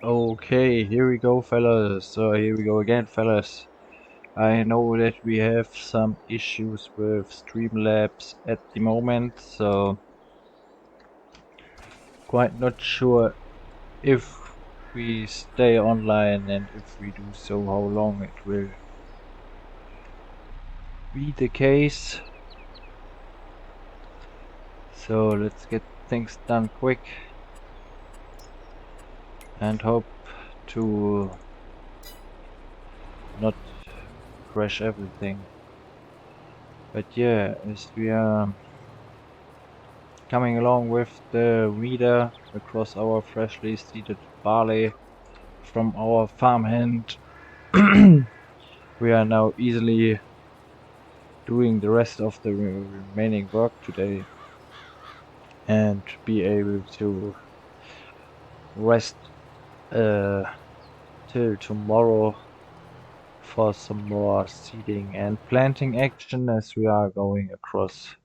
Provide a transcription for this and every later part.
Okay, here we go, fellas. So here we go again, fellas. I know that we have some issues with Streamlabs at the moment, so quite not sure if we stay online, and if we do so, how long it will be the case. So let's get things done quick and hope to not crash everything. But yeah, as we are coming along with the reader across our freshly seeded barley from our farmhand, we are now easily doing the rest of the remaining work today and be able to rest uh, till tomorrow for some more seeding and planting action, as we are going across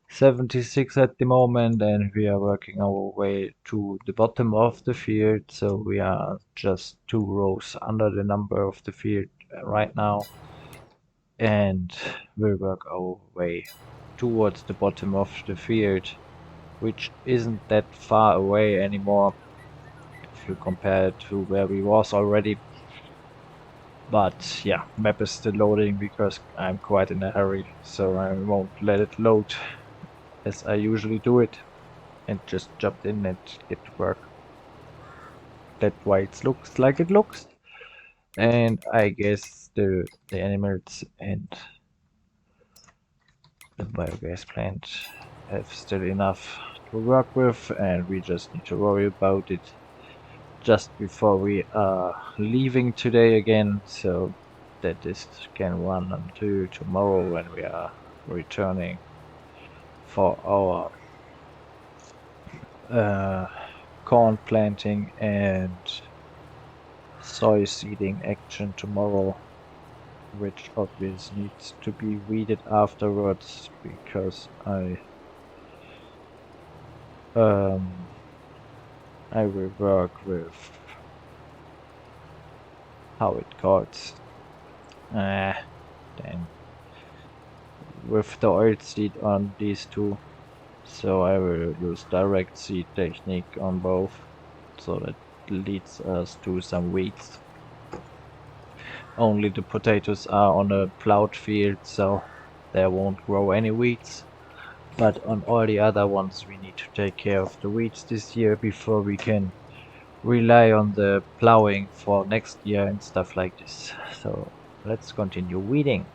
76 at the moment, and we are working our way to the bottom of the field, so we are just 2 rows under the number of the field right now, and we'll work our way towards the bottom of the field, which isn't that far away anymore if you compare it to where we was already. But yeah, map is still loading because I'm quite in a hurry, so I won't let it load as I usually do it, and just jump in and get to work. That's why it looks like it looks. And I guess the animals and the biogas plant have still enough to work with, and we just need to worry about it just before we are leaving today again, so that this can run until tomorrow when we are returning for our uh, corn planting and soy seeding action tomorrow, which obviously needs to be weeded afterwards because um I will work with how it calls then with the oil seed on these two, so I will use direct seed technique on both, so that leads us to some weeds. Only the potatoes are on a plowed field, so there won't grow any weeds. But on all the other ones we need to take care of the weeds this year before we can rely on the plowing for next year and stuff like this. So let's continue weeding.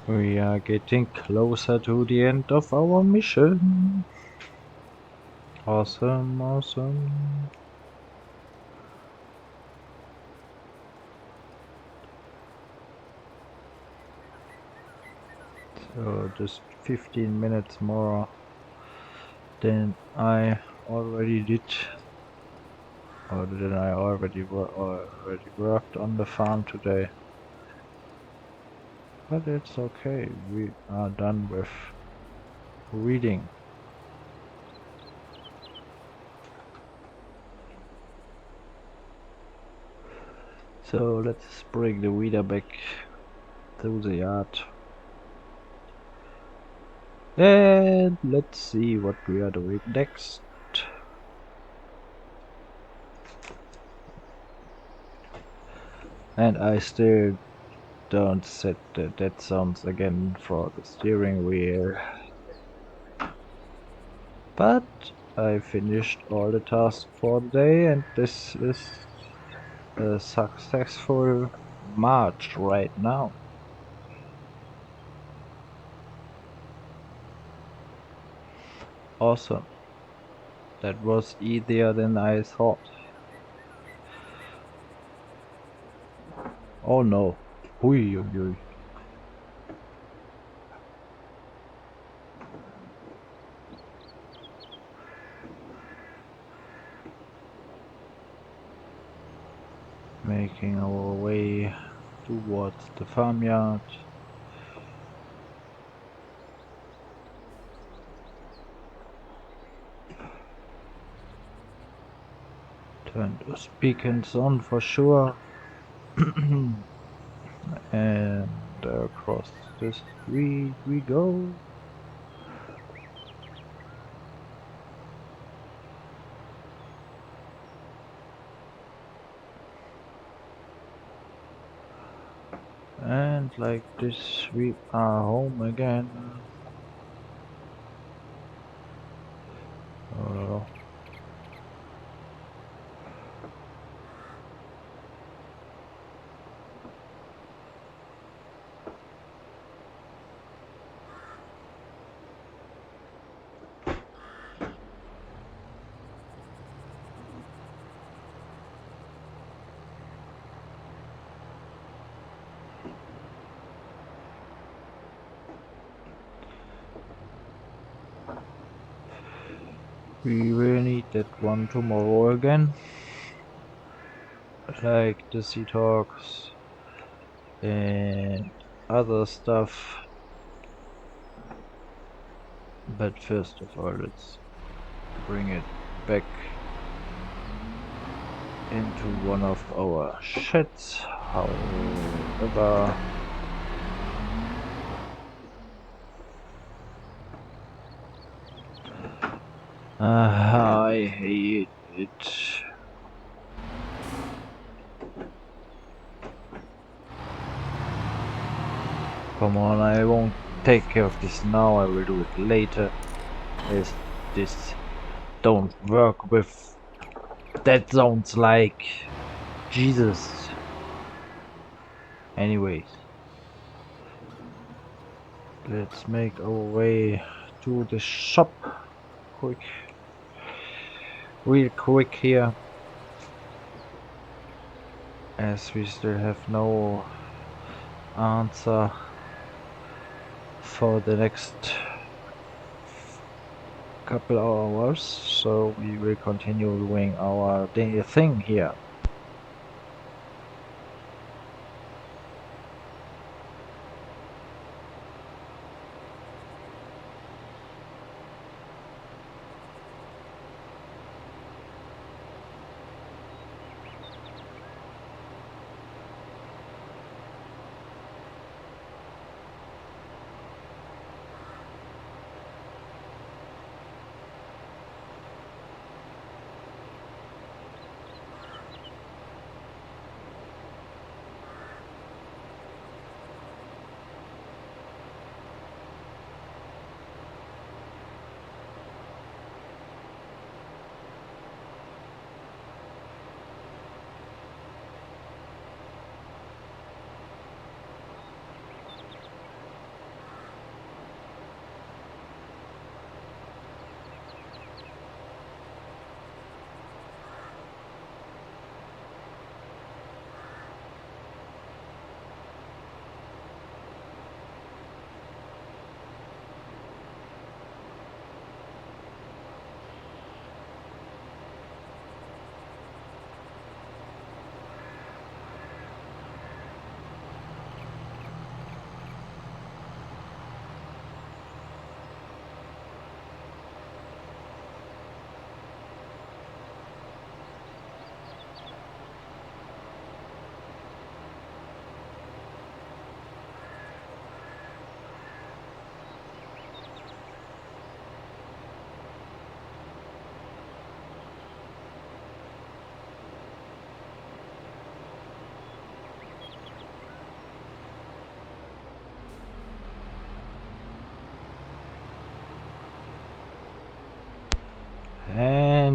We are getting closer to the end of our mission. Awesome, awesome. So just 15 minutes more than I already did, or than I already worked on the farm today. But it's okay. We are done with reading. So let's bring the reader back to the yard. And let's see what we are doing next. And I still don't set the dead zones again for the steering wheel. But I finished all the tasks for the day, and this is a successful march right now. Awesome. That was easier than I thought. Oh no. Hui hui hui. Making our way towards the farmyard. Turn those beacons on for sure. And across the street we go. And like this we are home again. Uh, we will need that one tomorrow again. Like the sea talks and other stuff. But first of all, let's bring it back into one of our sheds. However, I hate it. Come on, I won't take care of this now, I will do it later. This don't work with dead zones like Jesus. Anyways, let's make our way to the shop real quick here, as we still have no answer for the next couple hours, so we will continue doing our daily thing here.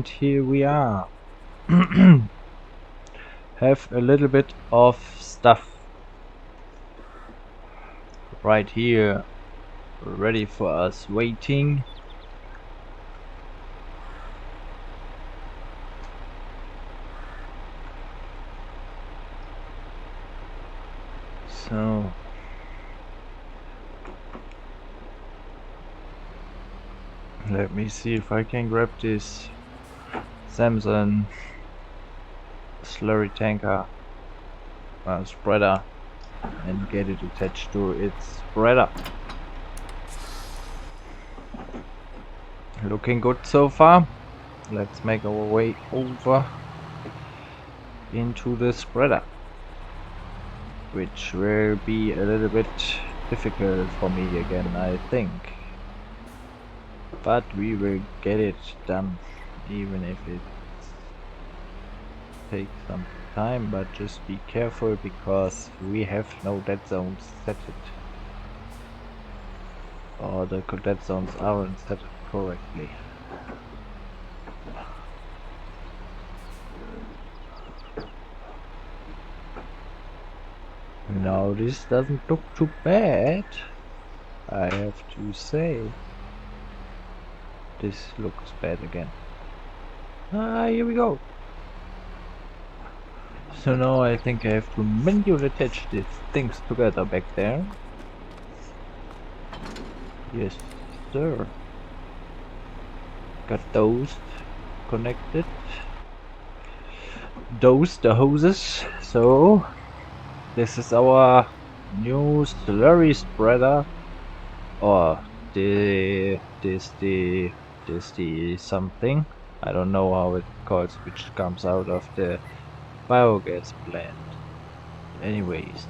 And here we are. Have a little bit of stuff right here ready for us waiting. So let me see if I can grab this Samsung slurry tanker spreader and get it attached to its spreader. Looking good so far. Let's make our way over into the spreader, which will be a little bit difficult for me again, I think. But we will get it done, even if it takes some time. But just be careful, because we have no dead zones set it, or the dead zones aren't set correctly. Now this doesn't look too bad, I have to say. This looks bad again. Here we go. So now I think I have to manually attach these things together back there. Yes, sir. Got those connected. Those, the hoses. So this is our new slurry spreader, or the something. I don't know how it calls, which comes out of the biogas plant. Anyways,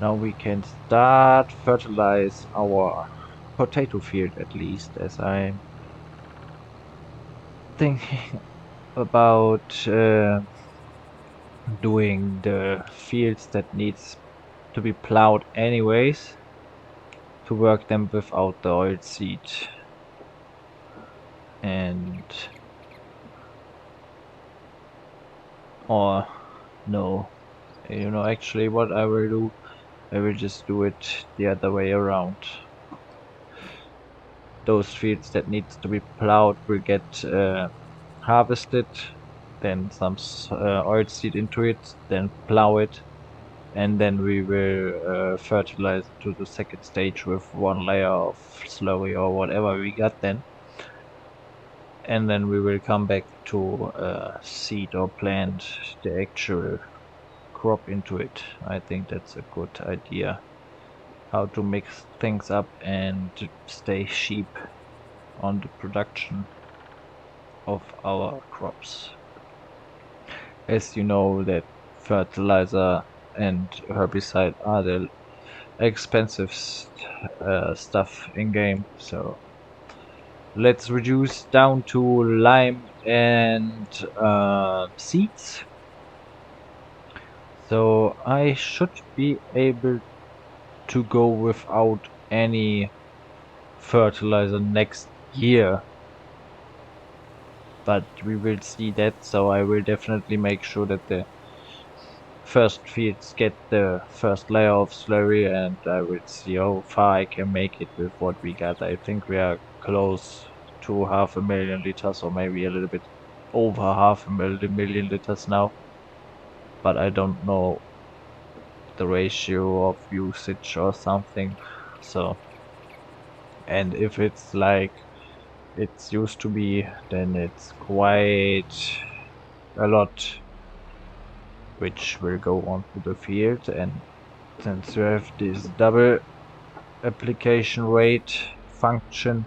now we can start fertilize our potato field, at least, as I'm thinking about doing the fields that needs to be plowed anyways, to work them without the oil seed. And or no, you know, actually what I will do, I will just do it the other way around. Those fields that needs to be plowed will get harvested, then some oil seed into it, then plow it, and then we will fertilize to the second stage with one layer of slurry or whatever we got then. And then we will come back to seed or plant the actual crop into it. I think that's a good idea. How to mix things up and stay cheap on the production of our crops. As you know, that fertilizer and herbicide are the expensive stuff in game, so let's reduce down to lime and seeds. So I should be able to go without any fertilizer next year, but we will see that. So I will definitely make sure that the first fields get the first layer of slurry, and I will see how far I can make it with what we got. I think we are close to 500,000 liters, or maybe a little bit over 500,000 liters now, but I don't know the ratio of usage or something. So, and if it's like it's used to be, then it's quite a lot which will go onto the field. And since you have this double application rate function,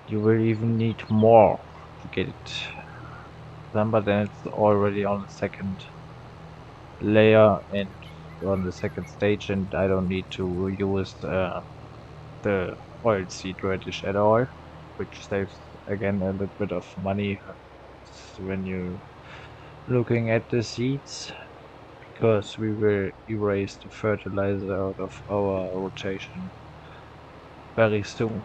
you will even need more to get it done, but then it's already on the second layer and on the second stage, and I don't need to use the oil seed radish at all, which saves again a little bit of money when you looking at the seeds, because we will erase the fertilizer out of our rotation very soon.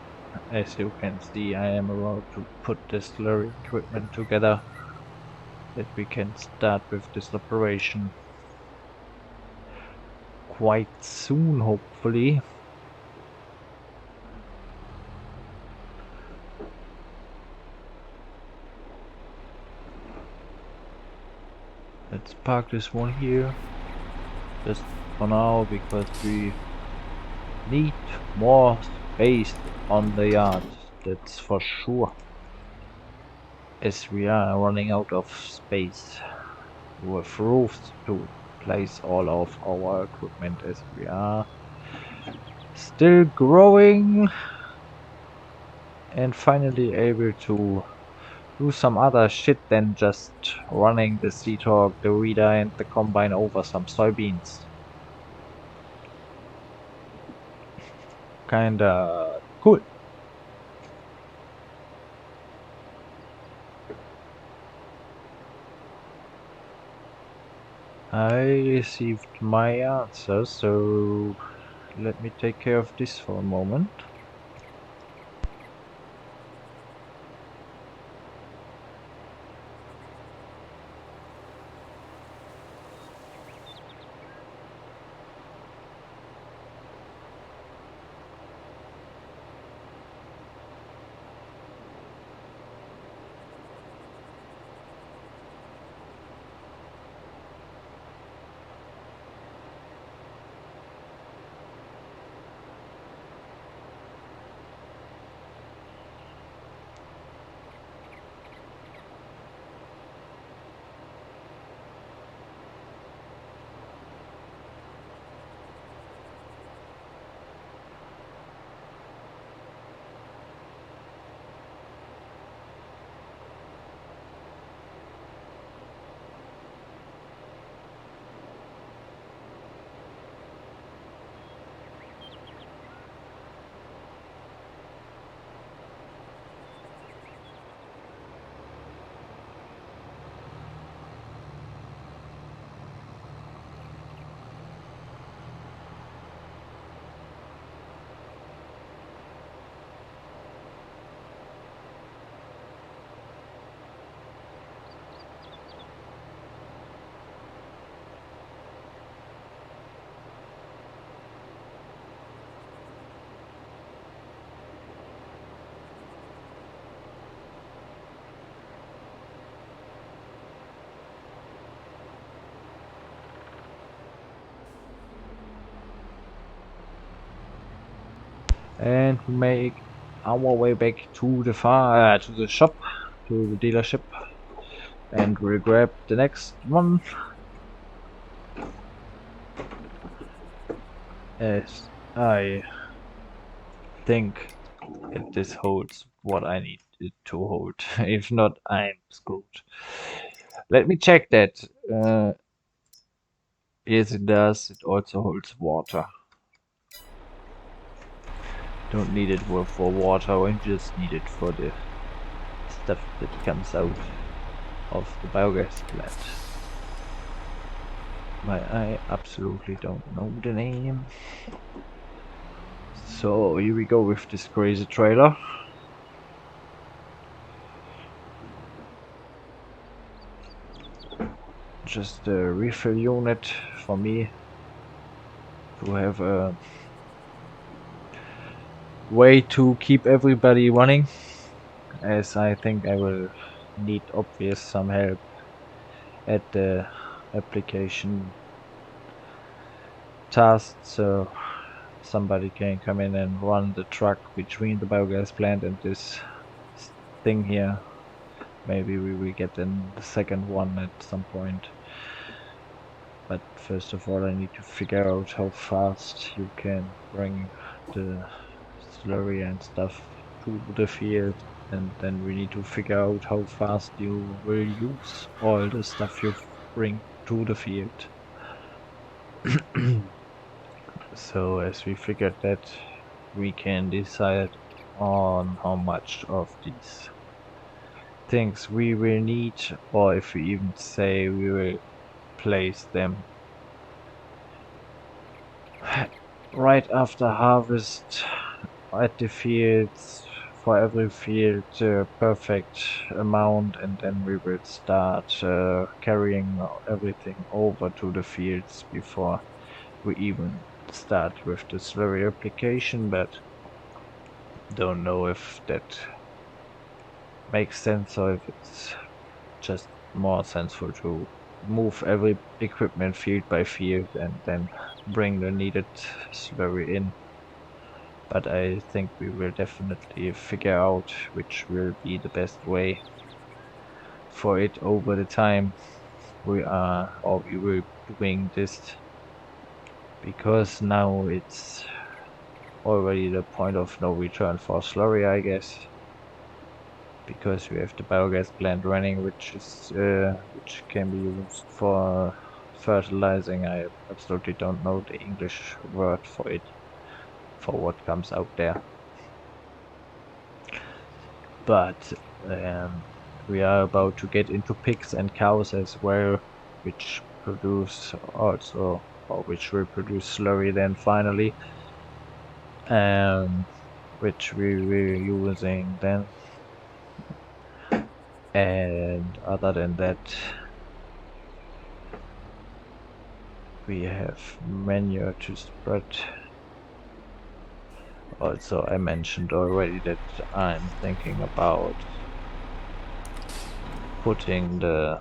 As you can see, I am about to put the slurry equipment together that we can start with this operation quite soon, hopefully. Let's park this one here, just for now, because we need more space on the yard, that's for sure. As we are running out of space with roofs to place all of our equipment, as we are still growing and finally able to do some other shit than just running the Seahawk, the Reader and the Combine over some soybeans. Kinda cool. I received my answer, so let me take care of this for a moment. And we make our way back to the to the shop, to the dealership, and we'll grab the next one. As I think this holds what I need it to hold. If not, I'm screwed. Let me check that. Yes, it does. It also holds water. Don't need it for water, we just need it for the stuff that comes out of the biogas plant. But I absolutely don't know the name. So here we go with this crazy trailer. Just a refill unit for me to have a way to keep everybody running, as I think I will need obvious some help at the application task, so somebody can come in and run the truck between the biogas plant and this thing here. Maybe we will get in the second one at some point. But first of all, I need to figure out how fast you can bring the slurry and stuff to the field, and then we need to figure out how fast you will use all the stuff you bring to the field. So as we figured that, we can decide on how much of these things we will need, or if we even say we will place them right after harvest at the fields, for every field, perfect amount, and then we will start carrying everything over to the fields before we even start with the slurry application, but don't know if that makes sense or if it's just more sensible to move every equipment field by field and then bring the needed slurry in. But I think we will definitely figure out which will be the best way for it over the time we will doing this, because now it's already the point of no return for slurry, I guess, because we have the biogas plant running, which can be used for fertilizing. I absolutely don't know the English word for it, for what comes out there. But we are about to get into pigs and cows as well, which produce also, or which will produce slurry then finally, um, which we will using then. And other than that, we have manure to spread. Also, I mentioned already that I'm thinking about putting the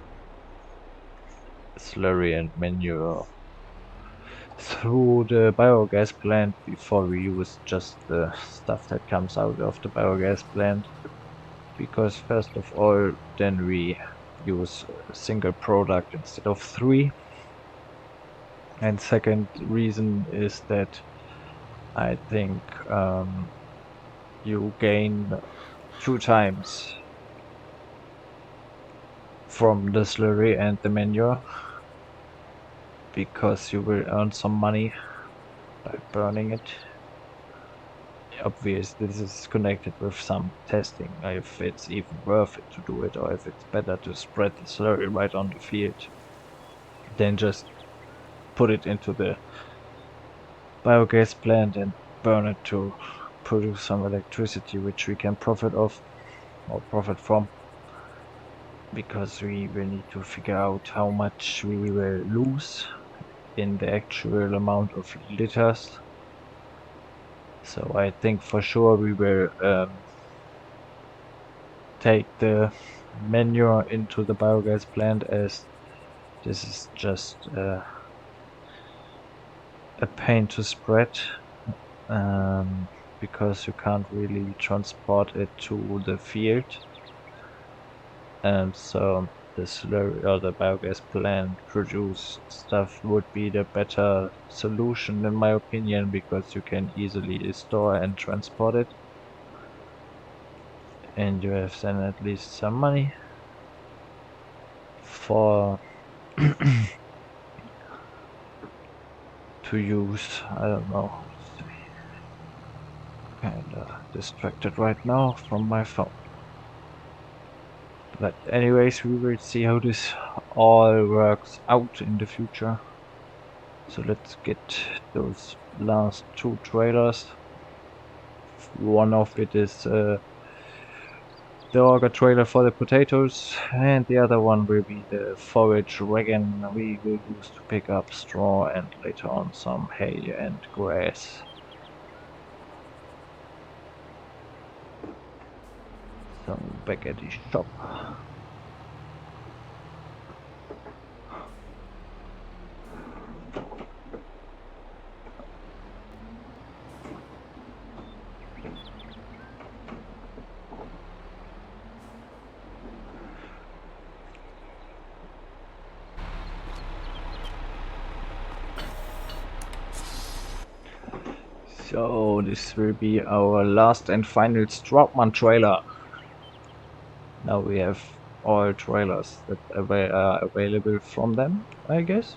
slurry and manure through the biogas plant before we use just the stuff that comes out of the biogas plant. Because first of all, then we use a single product instead of three. And second reason is that I think you gain 2 times from the slurry and the manure, because you will earn some money by burning it. Obviously, this is connected with some testing, if it's even worth it to do it, or if it's better to spread the slurry right on the field than just put it into the biogas plant and burn it to produce some electricity, which we can profit of or profit from, because we will need to figure out how much we will lose in the actual amount of liters. So I think for sure we will take the manure into the biogas plant, as this is just a pain to spread, because you can't really transport it to the field. And so the slurry or the biogas plant produce stuff would be the better solution in my opinion, because you can easily store and transport it, and you have then at least some money for to use. I don't know how to say. Kinda distracted right now from my phone. But anyways, we will see how this all works out in the future. So let's get those last 2 trailers. One of it is the auger trailer for the potatoes, and the other one will be the forage wagon we will use to pick up straw and later on some hay and grass. So back at the shop. So this will be our last and final Stroutman trailer. Now we have all trailers that are available from them, I guess.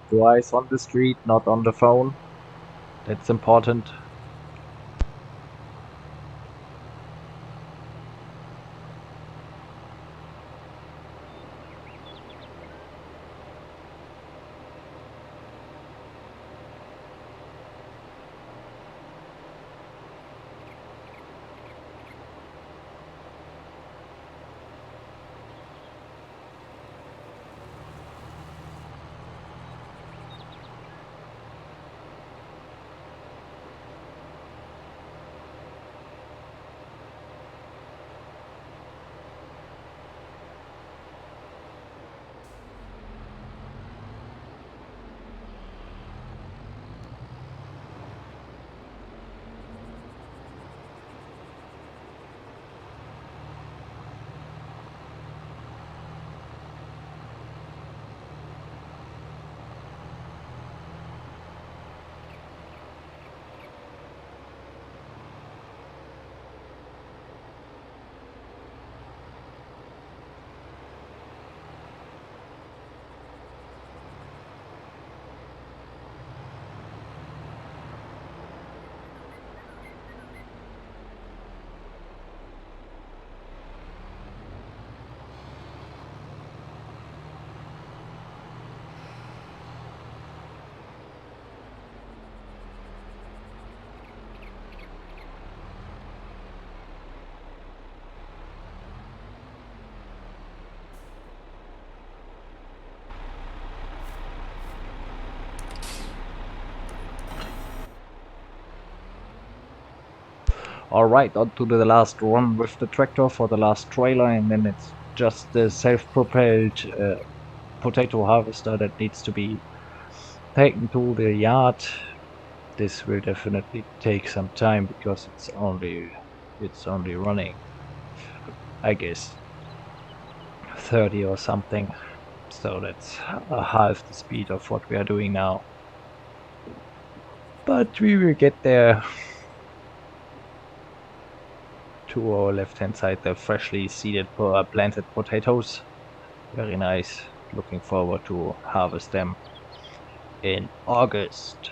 Two eyes on the street, not on the phone. That's important. Alright, on to the last run with the tractor for the last trailer, and then it's just the self-propelled potato harvester that needs to be taken to the yard. This will definitely take some time because it's only running, I guess, 30 or something. So that's half the speed of what we are doing now. But we will get there. To our left hand side, the freshly seeded planted potatoes. Very nice. Looking forward to harvest them in August.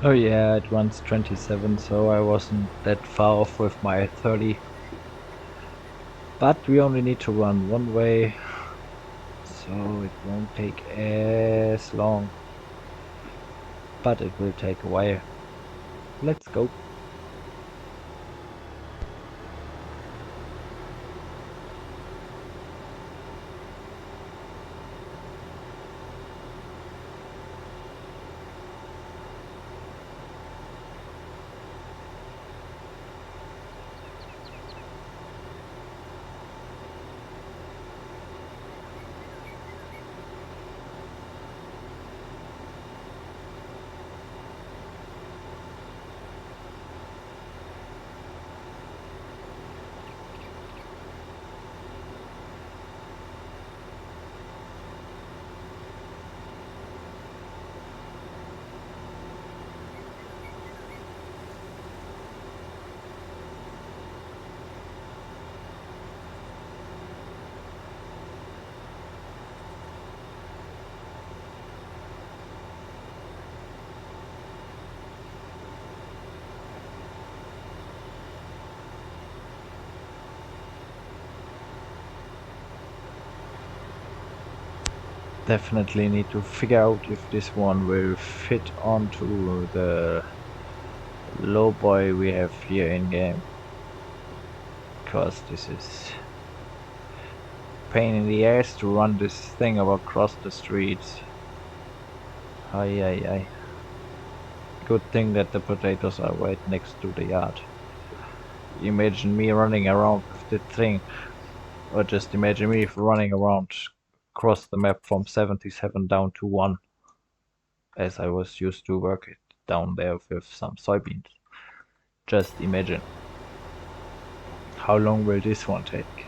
Oh yeah, it runs 27, so I wasn't that far off with my 30. But we only need to run one way, so it won't take as long. But it will take a while. Let's go. Definitely need to figure out if this one will fit onto the low boy we have here in game. Because this is pain in the ass to run this thing across the streets. Ay ay ay. Good thing that the potatoes are right next to the yard. Imagine me running around with the thing. Or just imagine me running around across the map from 77 down to 1. As I was used to work it down there with some soybeans. Just imagine. How long will this one take?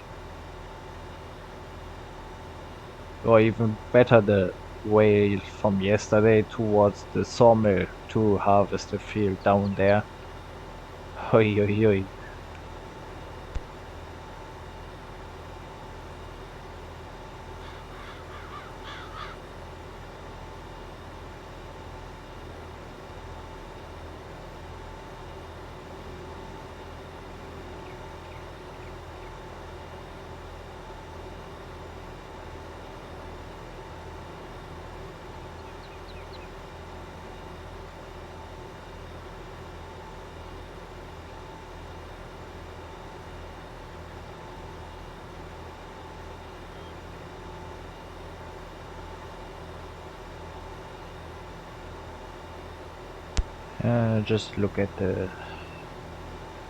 Or even better, the way from yesterday towards the sawmill to harvest the field down there. Hoi hoi hoi. Just look at the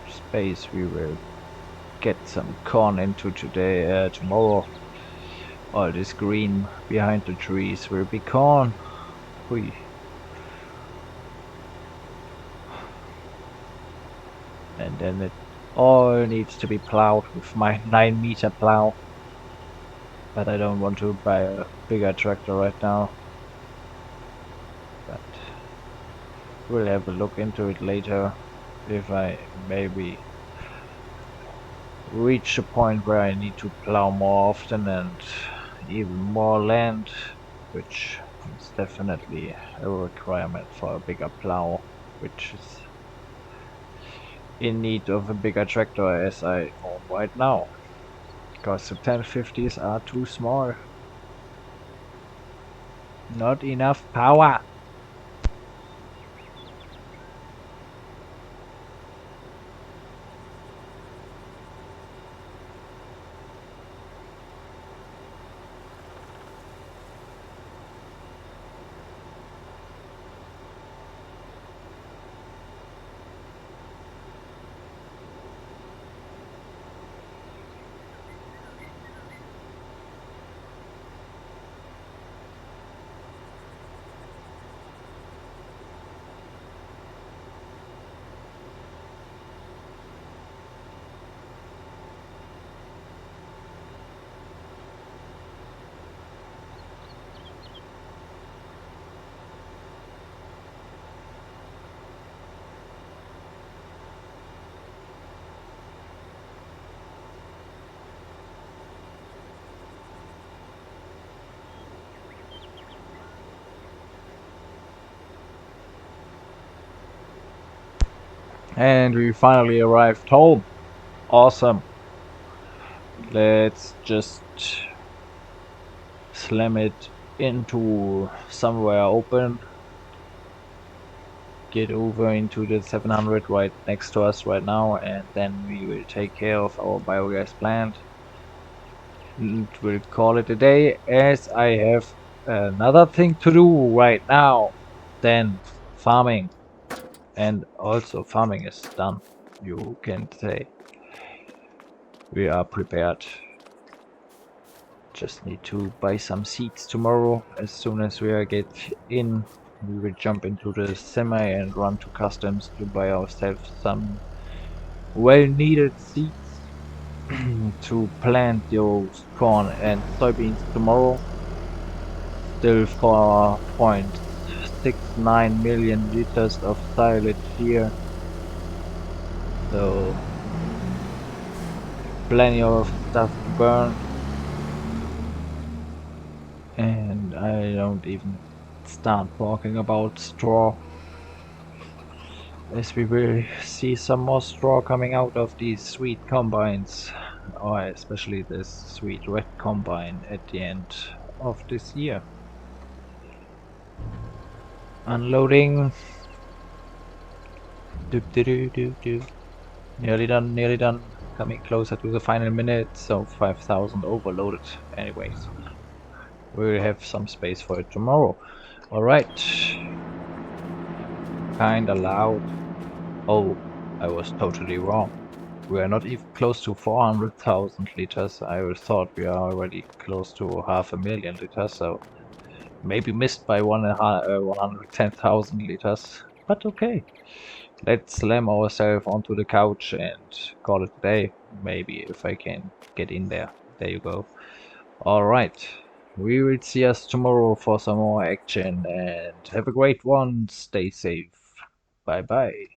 space we will get some corn into today, tomorrow. All this green behind the trees will be corn. Hui. And then it all needs to be plowed with my 9-meter plow. But I don't want to buy a bigger tractor right now. But we'll have a look into it later if I maybe reach a point where I need to plow more often and even more land, which is definitely a requirement for a bigger plow, which is in need of a bigger tractor as I own right now, because the 1050s are too small. Not enough power. And we finally arrived home. Awesome. Let's just slam it into somewhere open. Get over into the 700 right next to us right now, and then we will take care of our biogas plant. We'll call it a day, as I have another thing to do right now than farming. And also farming is done, you can say. We are prepared. Just need to buy some seeds tomorrow. As soon as we get in, we will jump into the semi and run to customs to buy ourselves some well-needed seeds to plant those corn and soybeans tomorrow. Still 4.69 million liters of silage here, so plenty of stuff to burn. And I don't even start talking about straw, as we will see some more straw coming out of these sweet combines, or especially this sweet red combine at the end of this year. Unloading. Doop doo doo doo doo. Nearly done, nearly done. Coming closer to the final minute, so 5,000 overloaded. Anyways, we'll have some space for it tomorrow. Alright. Kinda loud. Oh, I was totally wrong. We are not even close to 400,000 liters. I thought we are already close to 500,000 liters, so maybe missed by 110,000 liters. But okay. Let's slam ourselves onto the couch and call it a day. Maybe if I can get in there. There you go. Alright. We will see us tomorrow for some more action, and have a great one. Stay safe. Bye bye.